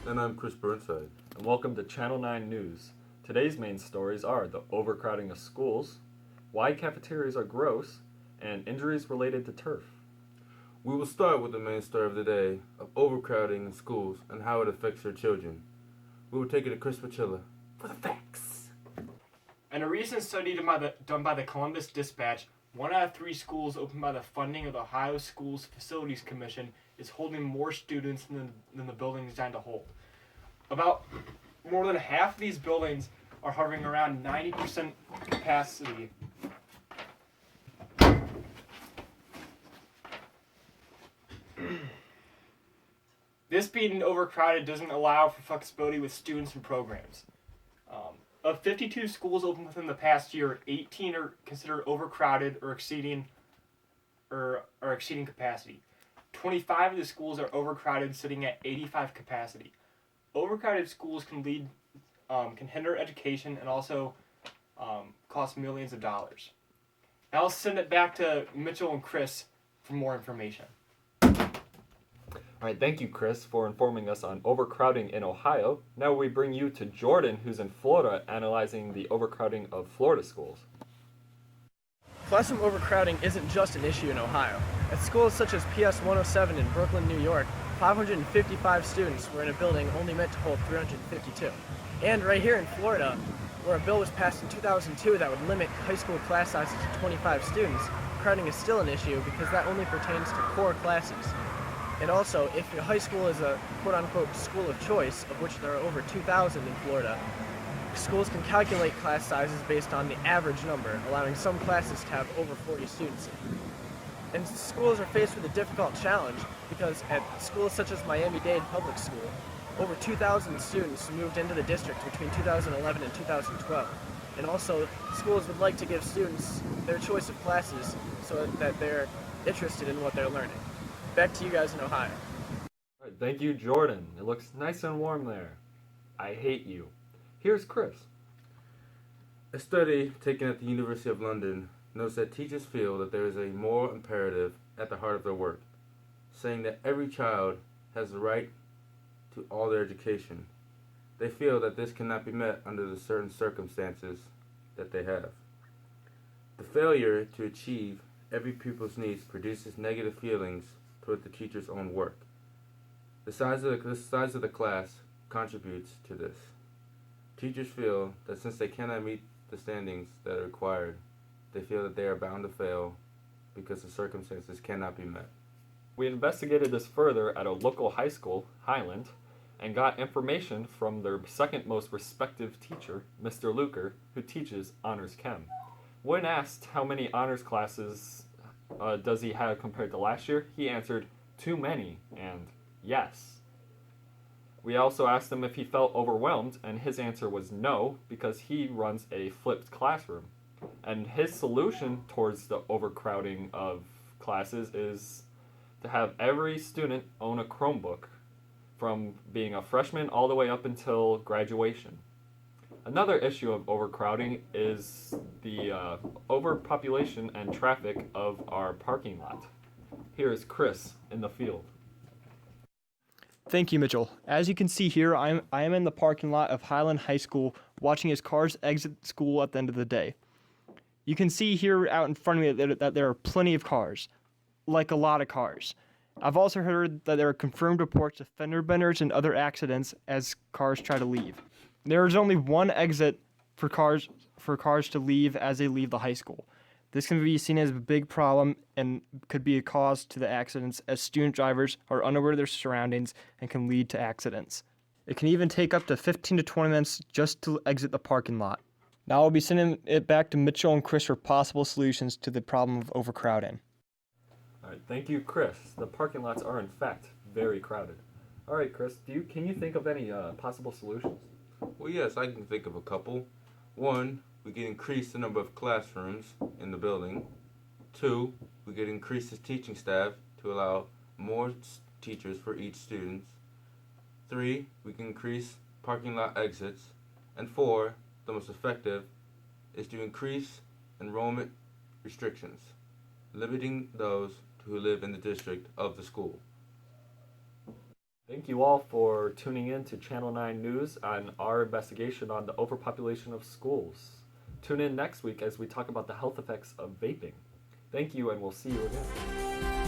And I'm Chris Burnside. And welcome to Channel 9 News. Today's main stories are the overcrowding of schools, why cafeterias are gross, and injuries related to turf. We will start with the main story of the day of overcrowding in schools and how it affects your children. We will take it to Chris Pachilla for the facts. In a recent study done by the Columbus Dispatch, 1 out of 3 schools opened by the funding of the Ohio Schools Facilities Commission is holding more students than the building is designed to hold. About more than half of these buildings are hovering around 90% capacity. This being overcrowded doesn't allow for flexibility with students and programs. Of 52 schools opened within the past year, 18 are considered overcrowded or exceeding capacity. 25 of the schools are overcrowded, sitting at 85 capacity. Overcrowded schools can hinder education and also cost millions of dollars. Now I'll send it back to Mitchell and Chris for more information. All right, thank you, Chris, for informing us on overcrowding in Ohio. Now we bring you to Jordan, who's in Florida, analyzing the overcrowding of Florida schools. Classroom overcrowding isn't just an issue in Ohio. At schools such as PS 107 in Brooklyn, New York, 555 students were in a building only meant to hold 352. And right here in Florida, where a bill was passed in 2002 that would limit high school class sizes to 25 students, crowding is still an issue because that only pertains to core classes. And also, if your high school is a quote-unquote school of choice, of which there are over 2,000 in Florida, schools can calculate class sizes based on the average number, allowing some classes to have over 40 students. And schools are faced with a difficult challenge because at schools such as Miami-Dade Public School, over 2,000 students moved into the district between 2011 and 2012. And also, schools would like to give students their choice of classes so that they're interested in what they're learning. Back to you guys in Ohio. All right, thank you, Jordan. It looks nice and warm there. I hate you. Here's Chris. A study taken at the University of London notes that teachers feel that there is a moral imperative at the heart of their work, saying that every child has the right to all their education. They feel that this cannot be met under the certain circumstances that they have. The failure to achieve every pupil's needs produces negative feelings toward the teacher's own work. The size of the class contributes to this. Teachers feel that since they cannot meet the standings that are required, they feel that they are bound to fail because the circumstances cannot be met. We investigated this further at a local high school, Highland, and got information from their second most respected teacher, Mr. Luker, who teaches Honors Chem. When asked how many honors classes does he have compared to last year, he answered, too many, and yes. We also asked him if he felt overwhelmed, and his answer was no, because he runs a flipped classroom. And his solution towards the overcrowding of classes is to have every student own a Chromebook from being a freshman all the way up until graduation. Another issue of overcrowding is the overpopulation and traffic of our parking lot. Here is Chris in the field. Thank you, Mitchell. As you can see here, I am in the parking lot of Highland High School watching as cars exit school at the end of the day. You can see here out in front of me that there are plenty of cars, like a lot of cars. I've also heard that there are confirmed reports of fender benders and other accidents as cars try to leave. There is only one exit for cars to leave as they leave the high school. This can be seen as a big problem and could be a cause to the accidents as student drivers are unaware of their surroundings and can lead to accidents. It can even take up to 15 to 20 minutes just to exit the parking lot. Now I'll be sending it back to Mitchell and Chris for possible solutions to the problem of overcrowding. All right, thank you, Chris. The parking lots are in fact very crowded. All right, Chris, can you think of any possible solutions? Well, yes, I can think of a couple. One, we can increase the number of classrooms in the building. Two, we could increase the teaching staff to allow more teachers for each student. Three, we can increase parking lot exits. And four, the most effective, is to increase enrollment restrictions, limiting those who live in the district of the school. Thank you all for tuning in to Channel 9 News on our investigation on the overpopulation of schools. Tune in next week as we talk about the health effects of vaping. Thank you, and we'll see you again.